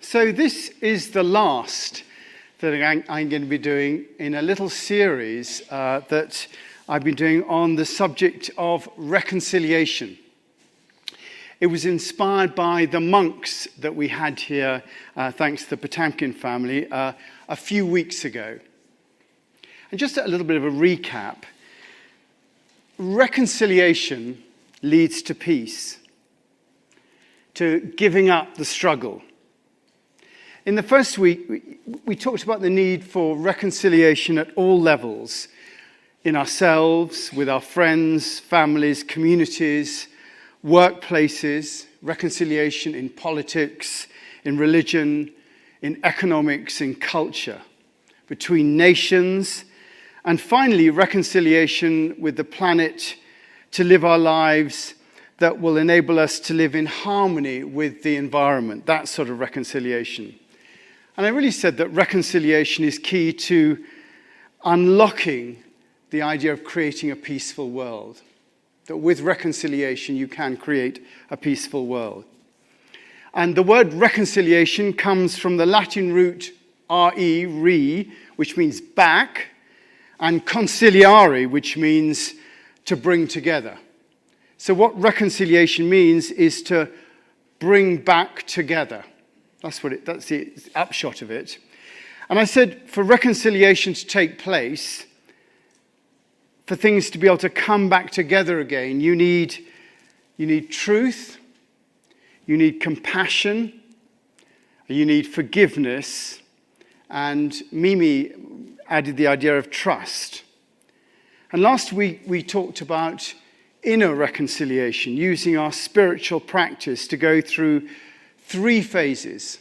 So this is the last that I'm going to be doing in a little series that I've been doing on the subject of reconciliation. It was inspired by the monks that we had here, thanks to the Potamkin family, a few weeks ago. And just a little bit of a recap. Reconciliation leads to peace, to giving up the struggle. In the first week, we talked about the need for reconciliation at all levels, in ourselves, with our friends, families, communities, workplaces, reconciliation in politics, in religion, in economics, in culture, between nations, and finally, reconciliation with the planet to live our lives that will enable us to live in harmony with the environment, that sort of reconciliation. And I really said that reconciliation is key to unlocking the idea of creating a peaceful world. That with reconciliation, you can create a peaceful world. And the word reconciliation comes from the Latin root re, which means back, and conciliare, which means to bring together. So what reconciliation means is to bring back together. That's the upshot of it. And I said, for reconciliation to take place, for things to be able to come back together again, you need truth, you need compassion, you need forgiveness, and Mimi added the idea of trust. And last week we talked about inner reconciliation, using our spiritual practice to go through 3 phases.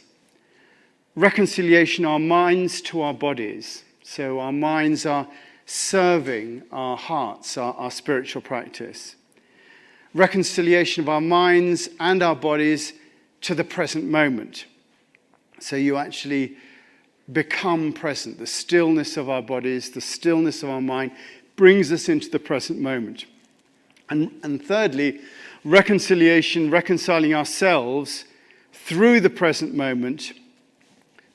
Reconciliation, our minds to our bodies. So our minds are serving our hearts, our spiritual practice. Reconciliation of our minds and our bodies to the present moment. So you actually become present. The stillness of our bodies, the stillness of our mind brings us into the present moment. And thirdly, reconciliation, reconciling ourselves through the present moment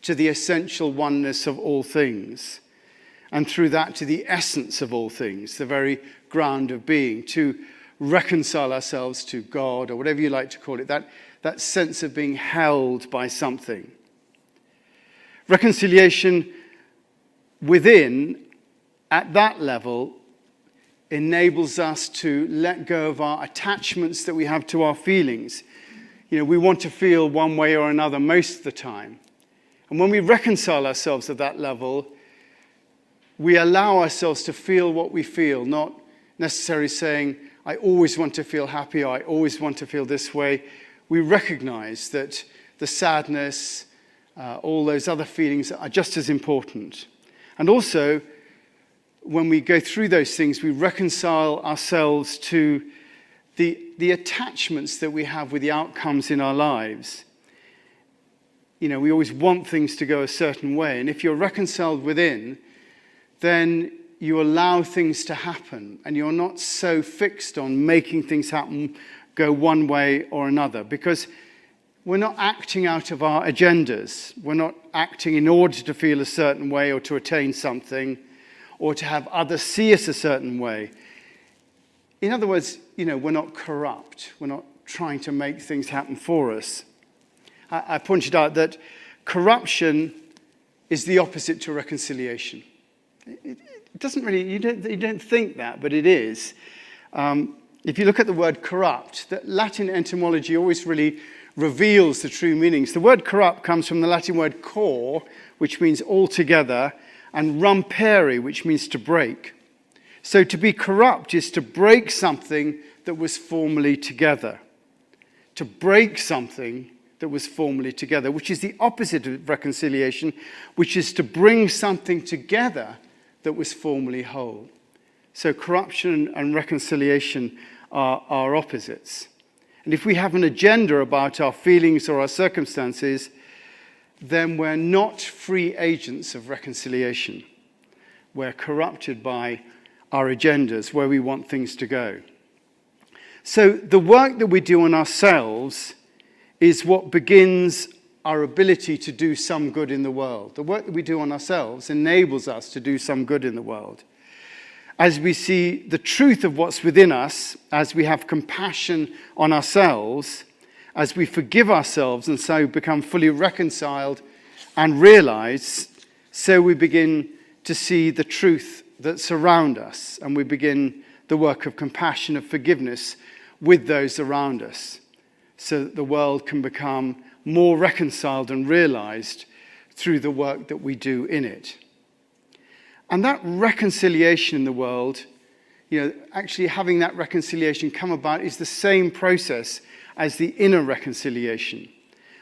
to the essential oneness of all things, and through that to the essence of all things, the very ground of being, to reconcile ourselves to God, or whatever you like to call it, that sense of being held by something. Reconciliation within, at that level, enables us to let go of our attachments that we have to our feelings. We want to feel one way or another most of the time. And when we reconcile ourselves at that level, we allow ourselves to feel what we feel, not necessarily saying, I always want to feel happy, or I always want to feel this way. We recognize that the sadness, all those other feelings are just as important. And also, when we go through those things, we reconcile ourselves to the attachments that we have with the outcomes in our lives. We always want things to go a certain way. And if you're reconciled within, then you allow things to happen. And you're not so fixed on making things happen, go one way or another. Because we're not acting out of our agendas. We're not acting in order to feel a certain way or to attain something, or to have others see us a certain way. In other words, we're not corrupt. We're not trying to make things happen for us. I pointed out that corruption is the opposite to reconciliation. It doesn't really, you don't think that, but it is. If you look at the word corrupt, the Latin etymology always really reveals the true meanings. The word corrupt comes from the Latin word cor, which means altogether, and rompere, which means to break. So to be corrupt is to break something that was formerly together. To break something that was formerly together, which is the opposite of reconciliation, which is to bring something together that was formerly whole. So corruption and reconciliation are opposites. And if we have an agenda about our feelings or our circumstances, then we're not free agents of reconciliation. We're corrupted by our agendas, where we want things to go. So the work that we do on ourselves is what begins our ability to do some good in the world. The work that we do on ourselves enables us to do some good in the world. As we see the truth of what's within us, as we have compassion on ourselves, as we forgive ourselves and so become fully reconciled and realize, so we begin to see the truth that surround us, and we begin the work of compassion, of forgiveness with those around us, so that the world can become more reconciled and realized through the work that we do in it. And that reconciliation in the world, actually having that reconciliation come about is the same process as the inner reconciliation.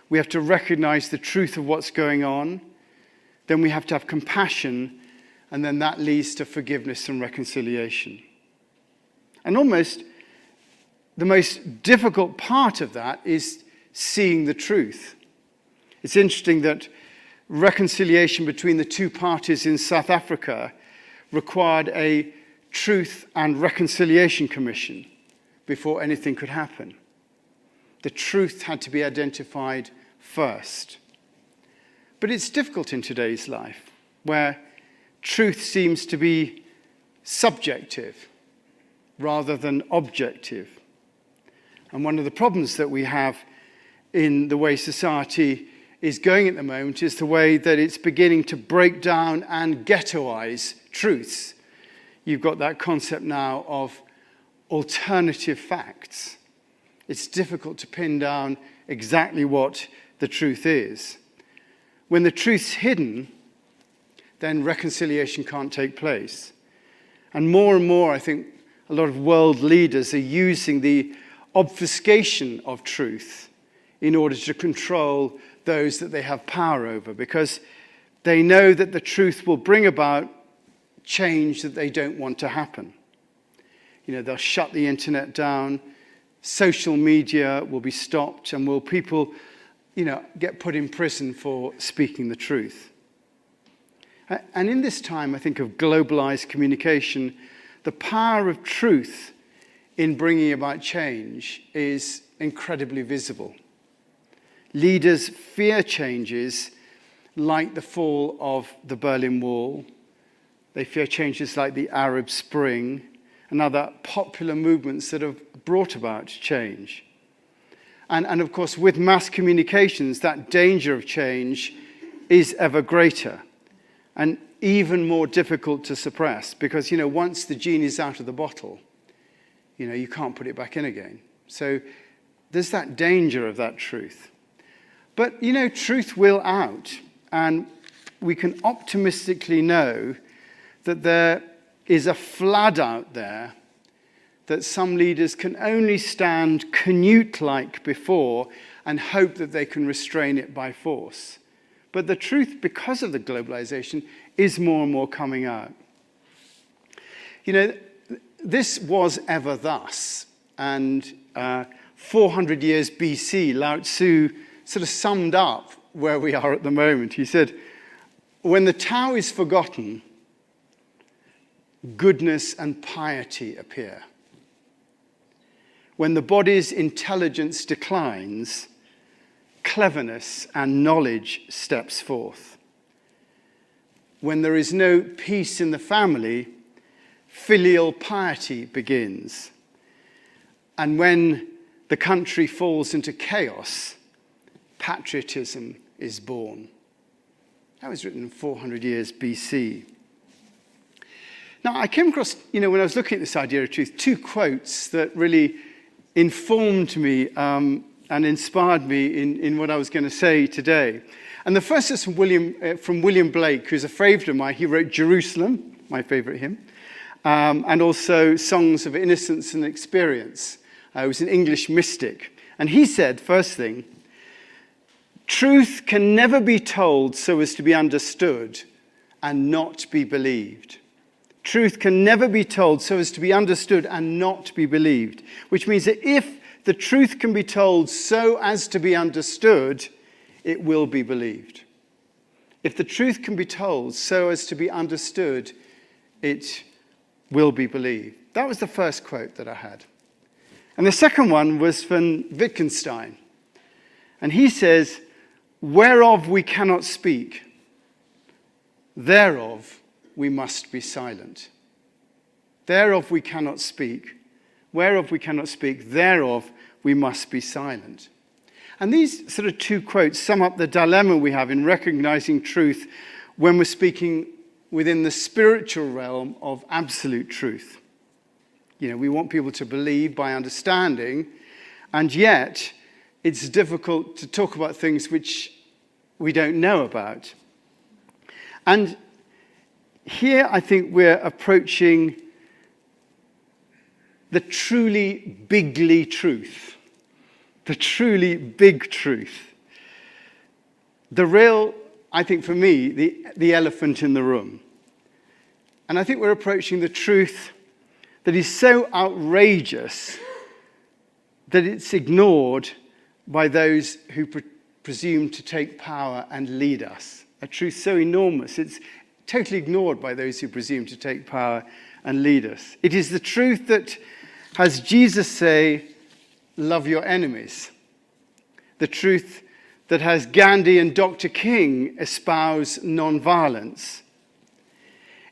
We have to recognize the truth of what's going on, then we have to have compassion, and then that leads to forgiveness and reconciliation. And almost the most difficult part of that is seeing the truth. It's interesting that reconciliation between the two parties in South Africa required a Truth and Reconciliation Commission before anything could happen. The truth had to be identified first. But it's difficult in today's life, where truth seems to be subjective rather than objective. And one of the problems that we have in the way society is going at the moment is the way that it's beginning to break down and ghettoize truths. You've got that concept now of alternative facts. It's difficult to pin down exactly what the truth is. When the truth's hidden, then reconciliation can't take place. And more, I think a lot of world leaders are using the obfuscation of truth in order to control those that they have power over, because they know that the truth will bring about change that they don't want to happen. They'll shut the internet down, social media will be stopped, and will people, get put in prison for speaking the truth. And in this time, I think, of globalized communication, the power of truth in bringing about change is incredibly visible. Leaders fear changes like the fall of the Berlin Wall. They fear changes like the Arab Spring and other popular movements that have brought about change. And of course, with mass communications, that danger of change is ever greater and even more difficult to suppress, because, once the genie's out of the bottle, you can't put it back in again. So there's that danger of that truth. But, truth will out, and we can optimistically know that there is a flood out there that some leaders can only stand Canute-like before and hope that they can restrain it by force. But the truth, because of the globalization, is more and more coming out. This was ever thus, and 400 years BC, Lao Tzu sort of summed up where we are at the moment. He said, when the Tao is forgotten, goodness and piety appear. When the body's intelligence declines, cleverness and knowledge steps forth. When there is no peace in the family, filial piety begins. And when the country falls into chaos, patriotism is born. That was written 400 years BC. Now, I came across, when I was looking at this idea of truth, two quotes that really informed me and inspired me in what I was going to say today. And the first is from William Blake, who's a favorite of mine. He wrote Jerusalem, my favorite hymn, and also Songs of Innocence and Experience. He was an English mystic. And he said, first thing, truth can never be told so as to be understood and not be believed. Truth can never be told so as to be understood and not be believed, which means that if the truth can be told so as to be understood, it will be believed. If the truth can be told so as to be understood, it will be believed. That was the first quote that I had. And the second one was from Wittgenstein. And he says, Whereof we cannot speak, thereof we must be silent. Thereof we cannot speak, whereof we cannot speak, thereof we must be silent. And these sort of two quotes sum up the dilemma we have in recognizing truth when we're speaking within the spiritual realm of absolute truth. You know, we want people to believe by understanding, and yet it's difficult to talk about things which we don't know about. And here I think we're approaching the truly bigly truth, the truly big truth. The real, I think for me, the elephant in the room. And I think we're approaching the truth that is so outrageous that it's ignored by those who presume to take power and lead us. A truth so enormous, it's totally ignored by those who presume to take power and lead us. It is the truth that has Jesus say, love your enemies. The truth that has Gandhi and Dr. King espouse non-violence.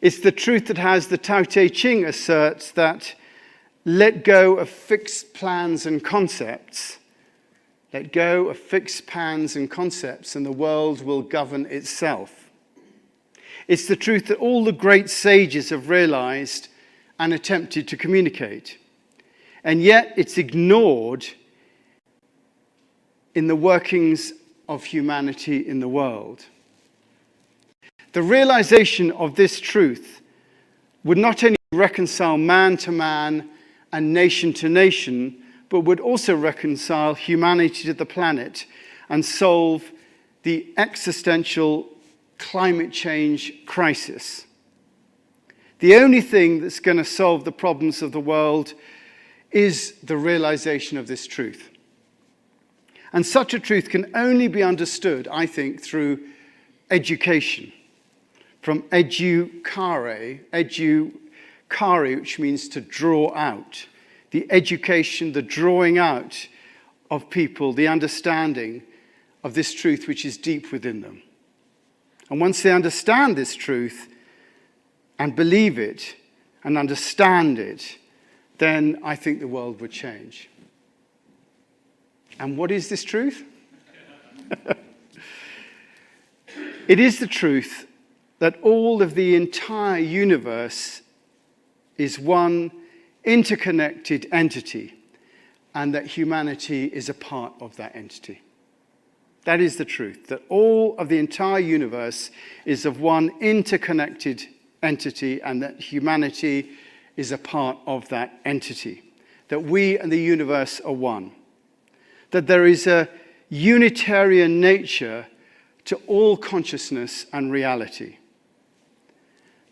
It's the truth that has the Tao Te Ching asserts that let go of fixed plans and concepts. Let go of fixed plans and concepts and the world will govern itself. It's the truth that all the great sages have realized and attempted to communicate. And yet it's ignored in the workings of humanity in the world. The realization of this truth would not only reconcile man to man and nation to nation, but would also reconcile humanity to the planet and solve the existential climate change crisis. The only thing that's going to solve the problems of the world is the realization of this truth. And such a truth can only be understood, I think, through education. From educare, which means to draw out. The education, the drawing out of people, the understanding of this truth which is deep within them. And once they understand this truth and believe it and understand it, then I think the world would change. And what is this truth? It is the truth that all of the entire universe is one interconnected entity, and that humanity is a part of that entity. That is the truth, that all of the entire universe is of one interconnected entity, and that humanity is a part of that entity. That we and the universe are one. That there is a Unitarian nature to all consciousness and reality.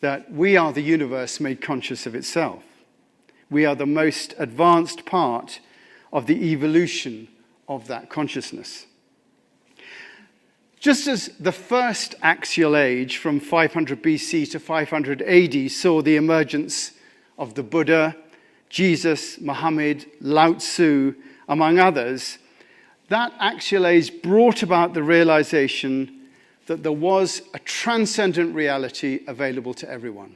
That we are the universe made conscious of itself. We are the most advanced part of the evolution of that consciousness. Just as the first axial age from 500 BC to 500 AD saw the emergence of the Buddha, Jesus, Muhammad, Lao Tzu, among others, that axial age brought about the realization that there was a transcendent reality available to everyone.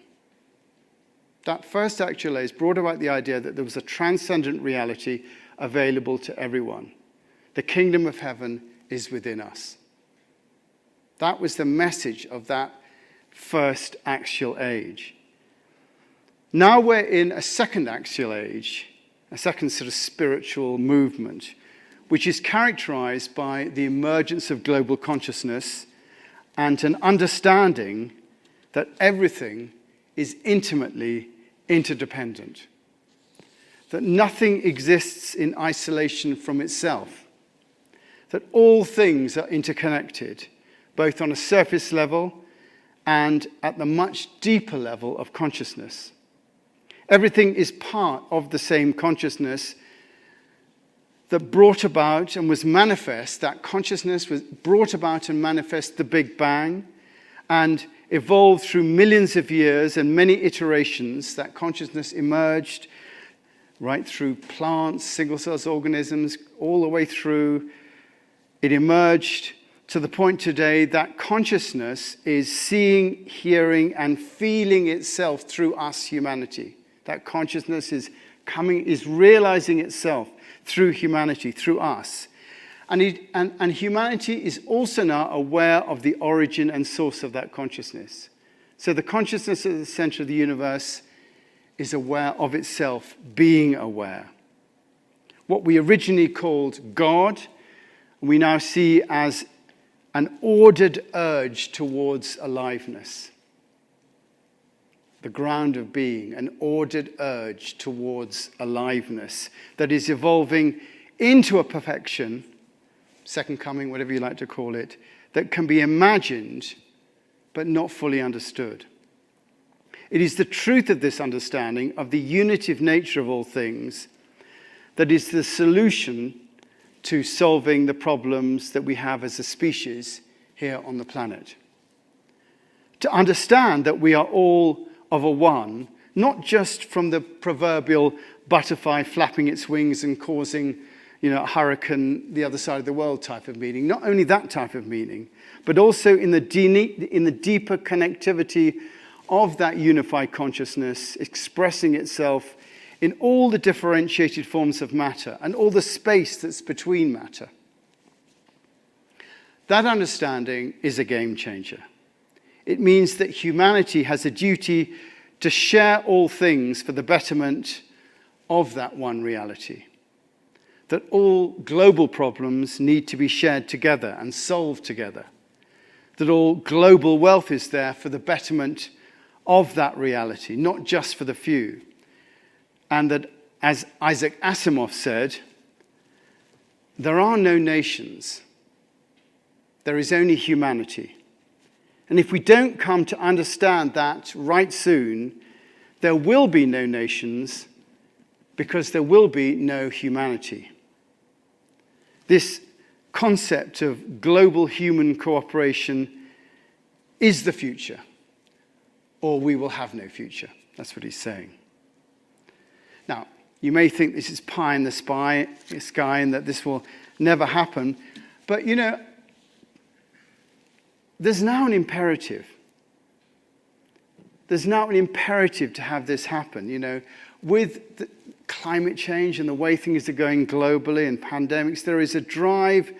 That first axial age brought about the idea that there was a transcendent reality available to everyone. The kingdom of heaven is within us. That was the message of that first axial age. Now we're in a second axial age, a second sort of spiritual movement, which is characterized by the emergence of global consciousness and an understanding that everything is intimately interdependent, that nothing exists in isolation from itself, that all things are interconnected, both on a surface level and at the much deeper level of consciousness. Everything is part of the same consciousness that brought about and was manifest, that consciousness was brought about and manifest the Big Bang and evolved through millions of years and many iterations. That consciousness emerged right through plants, single-cell organisms, all the way through. It emerged to the point today that consciousness is seeing, hearing, and feeling itself through us, humanity. That consciousness is realizing itself through humanity, through us. And humanity is also now aware of the origin and source of that consciousness. So the consciousness at the center of the universe is aware of itself, being aware. What we originally called God, we now see as an ordered urge towards aliveness. The ground of being, an ordered urge towards aliveness that is evolving into a perfection, second coming, whatever you like to call it, that can be imagined but not fully understood. It is the truth of this understanding of the unitive nature of all things that is the solution to solving the problems that we have as a species here on the planet. To understand that we are all of a one, not just from the proverbial butterfly flapping its wings and causing, a hurricane the other side of the world type of meaning, not only that type of meaning, but also in the deeper connectivity of that unified consciousness expressing itself in all the differentiated forms of matter and all the space that's between matter. That understanding is a game changer. It means that humanity has a duty to share all things for the betterment of that one reality. That all global problems need to be shared together and solved together. That all global wealth is there for the betterment of that reality, not just for the few. And that, as Isaac Asimov said, there are no nations. There is only humanity. And if we don't come to understand that right soon, there will be no nations because there will be no humanity. This concept of global human cooperation is the future, or we will have no future. That's what he's saying. Now, you may think this is pie in the sky and that this will never happen, but there's now an imperative. There's now an imperative to have this happen. With the climate change and the way things are going globally and pandemics, there is a drive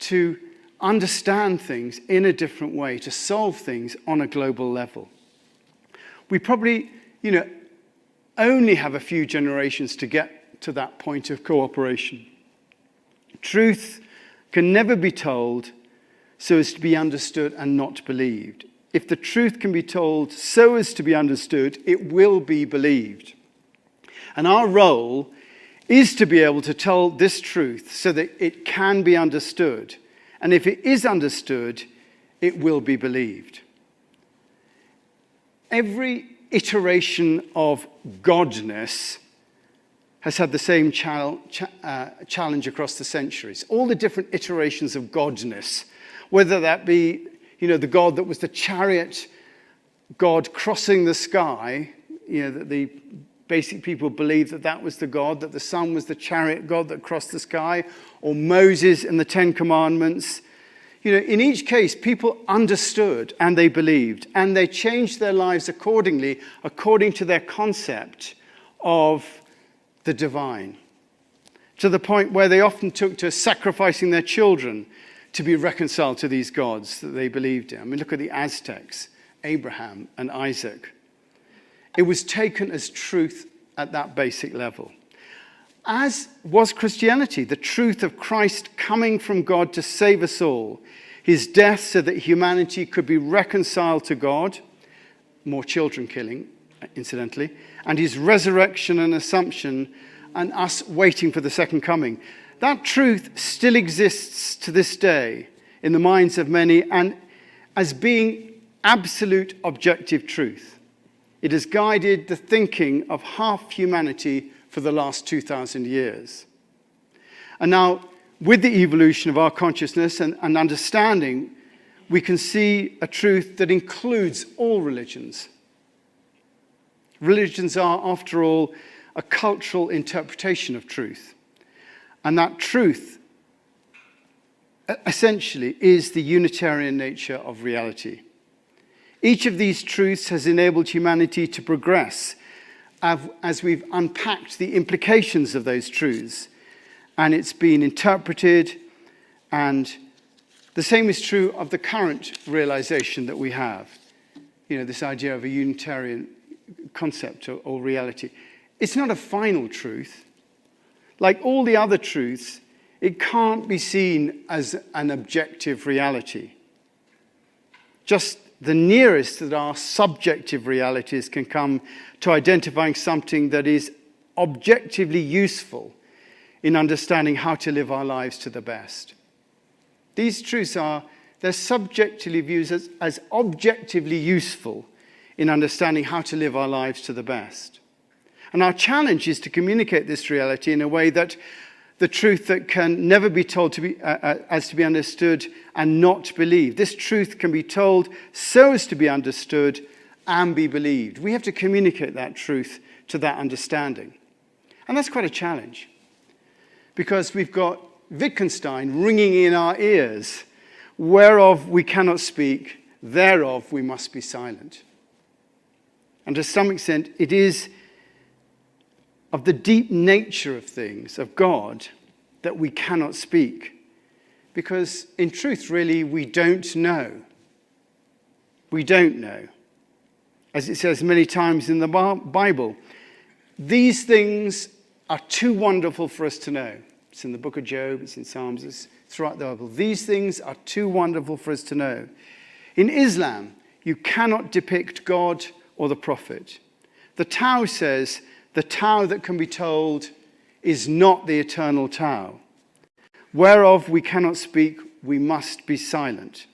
to understand things in a different way, to solve things on a global level. We probably, only have a few generations to get to that point of cooperation. Truth can never be told so as to be understood and not believed. If the truth can be told so as to be understood, it will be believed. And our role is to be able to tell this truth so that it can be understood. And if it is understood, it will be believed. Every iteration of godness has had the same challenge across the centuries. All the different iterations of godness, whether that be, the God that was the chariot God crossing the sky, that the basic people believed that was the God, that the sun was the chariot God that crossed the sky, or Moses and the Ten Commandments. In each case, people understood and they believed, and they changed their lives accordingly, according to their concept of the divine, to the point where they often took to sacrificing their children to be reconciled to these gods that they believed in. Look at the Aztecs, Abraham and Isaac. It was taken as truth at that basic level. As was Christianity, the truth of Christ coming from God to save us all, his death so that humanity could be reconciled to God, more children killing, incidentally, and his resurrection and assumption, and us waiting for the second coming. That truth still exists to this day in the minds of many and as being absolute objective truth. It has guided the thinking of half humanity for the last 2,000 years. And now, with the evolution of our consciousness and understanding, we can see a truth that includes all religions. Religions are, after all, a cultural interpretation of truth. And that truth essentially is the Unitarian nature of reality. Each of these truths has enabled humanity to progress as we've unpacked the implications of those truths, and it's been interpreted, and the same is true of the current realization that we have. This idea of a Unitarian concept or reality. It's not a final truth. Like all the other truths, it can't be seen as an objective reality. Just the nearest that our subjective realities can come to identifying something that is objectively useful in understanding how to live our lives to the best. These truths they're subjectively viewed as objectively useful in understanding how to live our lives to the best. And our challenge is to communicate this reality in a way that the truth that can never be told to be understood and not believed. This truth can be told so as to be understood and be believed. We have to communicate that truth to that understanding. And that's quite a challenge, because we've got Wittgenstein ringing in our ears, whereof we cannot speak, thereof we must be silent. And to some extent, it is of the deep nature of things, of God, that we cannot speak. Because in truth, really, we don't know. We don't know. As it says many times in the Bible, these things are too wonderful for us to know. It's in the book of Job, it's in Psalms, it's throughout the Bible. These things are too wonderful for us to know. In Islam, you cannot depict God or the prophet. The Tao says the Tao that can be told is not the eternal Tao. Whereof we cannot speak, we must be silent.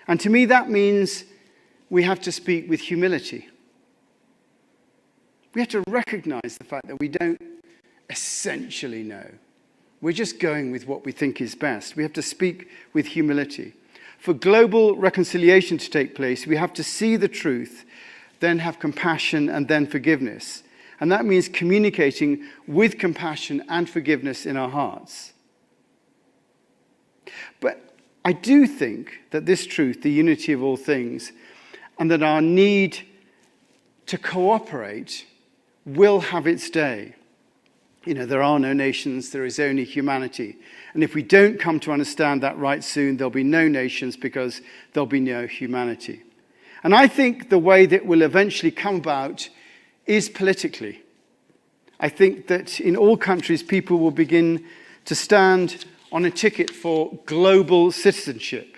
And to me that means we have to speak with humility. We have to recognize the fact that we don't essentially know. We're just going with what we think is best. We have to speak with humility. For global reconciliation to take place, we have to see the truth, then have compassion, and then forgiveness. And that means communicating with compassion and forgiveness in our hearts. But I do think that this truth, the unity of all things, and that our need to cooperate will have its day. There are no nations, there is only humanity. And if we don't come to understand that right soon, there'll be no nations because there'll be no humanity. And I think the way that will eventually come about is politically. I think that in all countries, people will begin to stand on a ticket for global citizenship.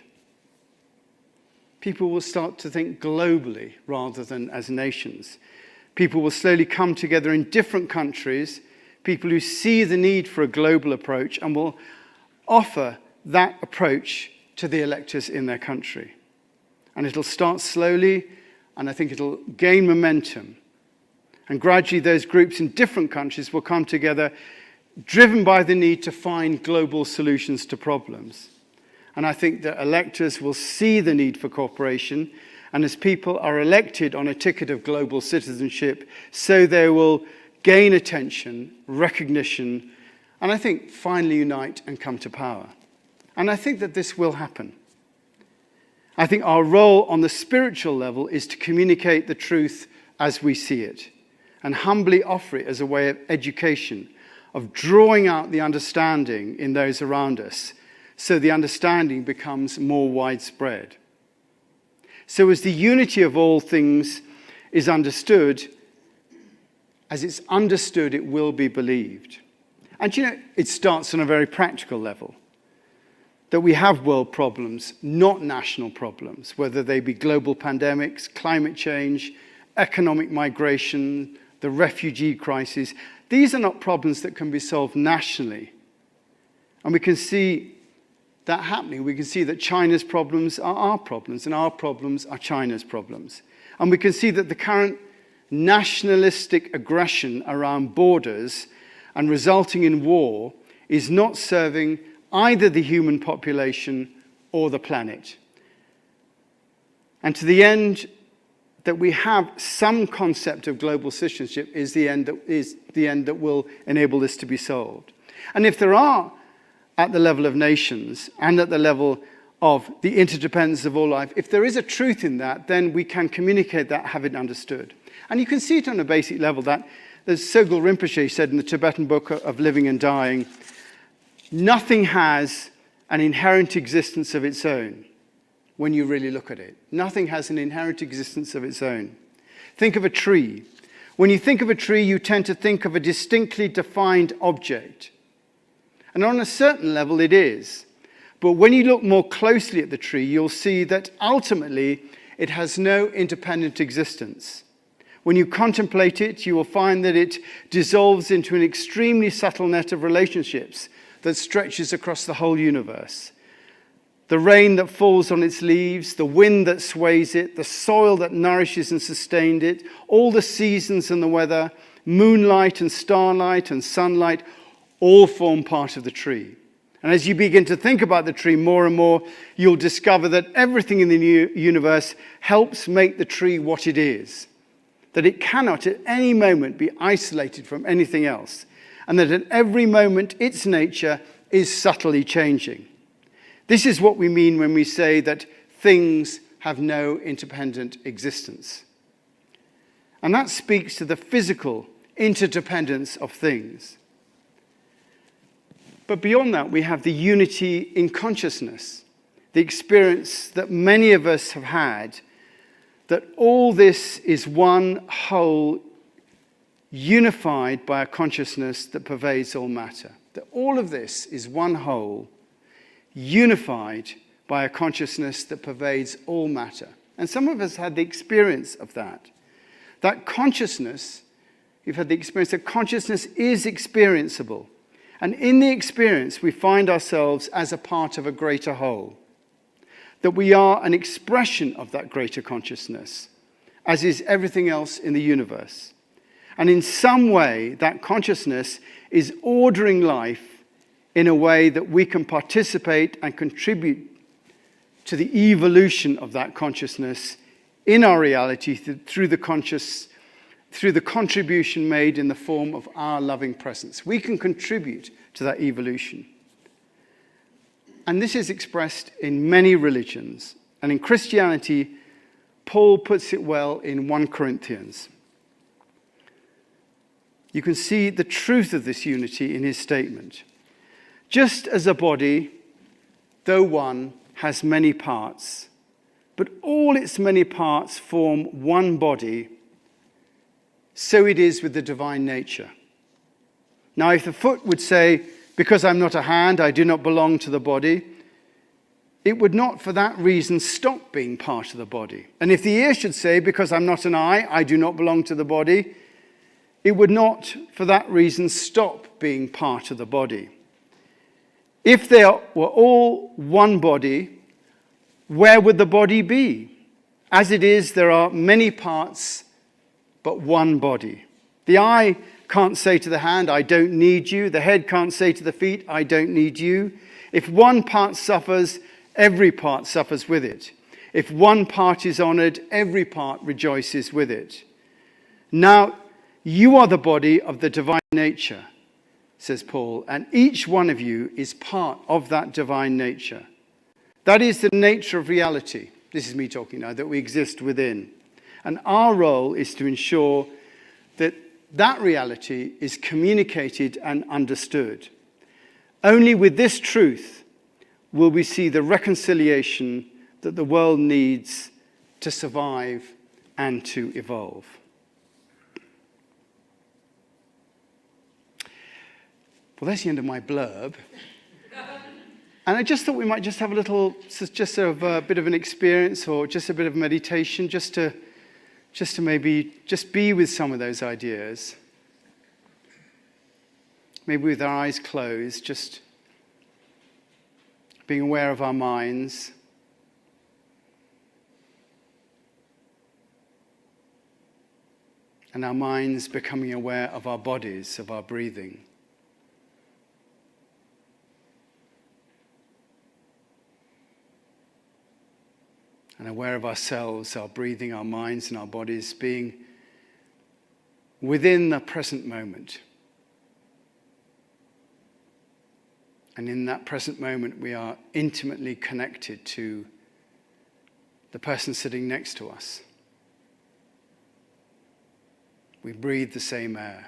People will start to think globally rather than as nations. People will slowly come together in different countries, people who see the need for a global approach, and will offer that approach to the electors in their country. And it'll start slowly, and I think it'll gain momentum. And gradually those groups in different countries will come together, driven by the need to find global solutions to problems. And I think that electors will see the need for cooperation, and as people are elected on a ticket of global citizenship, so they will gain attention, recognition, and I think finally unite and come to power. And I think that this will happen. I think our role on the spiritual level is to communicate the truth as we see it, and humbly offer it as a way of education, of drawing out the understanding in those around us, so the understanding becomes more widespread. So as the unity of all things is understood, as it's understood, it will be believed. And it starts on a very practical level, that we have world problems, not national problems, whether they be global pandemics, climate change, economic migration, the refugee crisis. These are not problems that can be solved nationally. And we can see that happening. We can see that China's problems are our problems, and our problems are China's problems. And we can see that the current nationalistic aggression around borders and resulting in war is not serving either the human population or the planet. And to the end that we have some concept of global citizenship is the end that will enable this to be solved. And if there are at the level of nations and at the level of the interdependence of all life, if there is a truth in that, then we can communicate that, have it understood. And you can see it on a basic level that, as Sogyal Rinpoche said in the Tibetan book of Living and Dying, nothing has an inherent existence of its own when you really look at it. Nothing has an inherent existence of its own. Think of a tree. When you think of a tree, you tend to think of a distinctly defined object. And on a certain level, it is. But when you look more closely at the tree, you'll see that ultimately it has no independent existence. When you contemplate it, you will find that it dissolves into an extremely subtle net of relationships that stretches across the whole universe. The rain that falls on its leaves, the wind that sways it, the soil that nourishes and sustained it, all the seasons and the weather, moonlight and starlight and sunlight, all form part of the tree. And as you begin to think about the tree more and more, you'll discover that everything in the universe helps make the tree what it is. That it cannot at any moment be isolated from anything else. And that at every moment its nature is subtly changing. This is what we mean when we say that things have no independent existence. And that speaks to the physical interdependence of things. But beyond that, we have the unity in consciousness, the experience that many of us have had, that all this is one whole, unified by a consciousness that pervades all matter. That all of this is one whole, unified by a consciousness that pervades all matter. And some of us had the experience of that. That consciousness, you've had the experience that consciousness is experienceable. And in the experience, we find ourselves as a part of a greater whole. That we are an expression of that greater consciousness, as is everything else in the universe. And in some way, that consciousness is ordering life in a way that we can participate and contribute to the evolution of that consciousness in our reality through the contribution made in the form of our loving presence. We can contribute to that evolution. And this is expressed in many religions. And in Christianity, Paul puts it well in 1 Corinthians. You can see the truth of this unity in his statement. Just as a body, though one, has many parts, but all its many parts form one body, so it is with the divine nature. Now, if the foot would say, because I'm not a hand, I do not belong to the body, it would not for that reason stop being part of the body. And if the ear should say, because I'm not an eye, I do not belong to the body, it would not for that reason stop being part of the body. If they were all one body, where would the body be? As it is, there are many parts, but one body. The eye can't say to the hand, I don't need you. The head can't say to the feet, I don't need you. If one part suffers, every part suffers with it. If one part is honored, every part rejoices with it. Now, you are the body of the divine nature, says Paul, and each one of you is part of that divine nature. That is the nature of reality. This is me talking now, that we exist within. And our role is to ensure that that reality is communicated and understood. Only with this truth will we see the reconciliation that the world needs to survive and to evolve. Well, that's the end of my blurb. And I just thought we might just have a little, just sort of a bit of an experience or just a bit of meditation, just to maybe just be with some of those ideas. Maybe with our eyes closed, just being aware of our minds. And our minds becoming aware of our bodies, of our breathing. And aware of ourselves, our breathing, our minds and our bodies being within the present moment. And in that present moment, we are intimately connected to the person sitting next to us. We breathe the same air.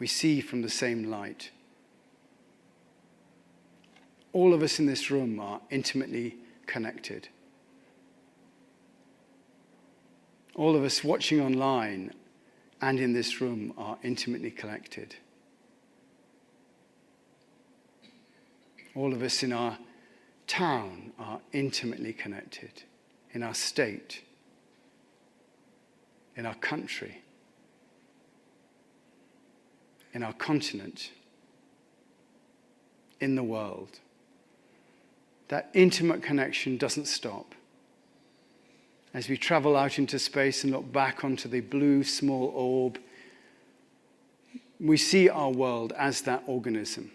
We see from the same light. All of us in this room are intimately connected. All of us watching online and in this room are intimately connected. All of us in our town are intimately connected, in our state, in our country, in our continent, in the world. That intimate connection doesn't stop. As we travel out into space and look back onto the blue small orb, we see our world as that organism.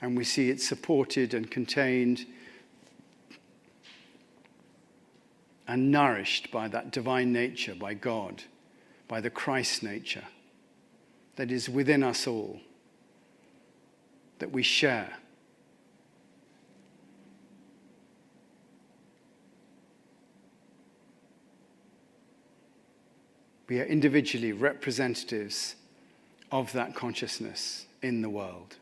And we see it supported and contained and nourished by that divine nature, by God, by the Christ nature that is within us all, that we share. We are individually representatives of that consciousness in the world.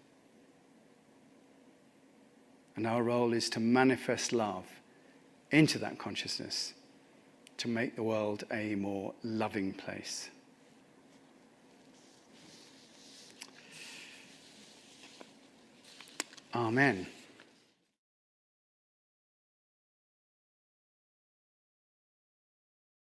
And our role is to manifest love into that consciousness to make the world a more loving place. Amen.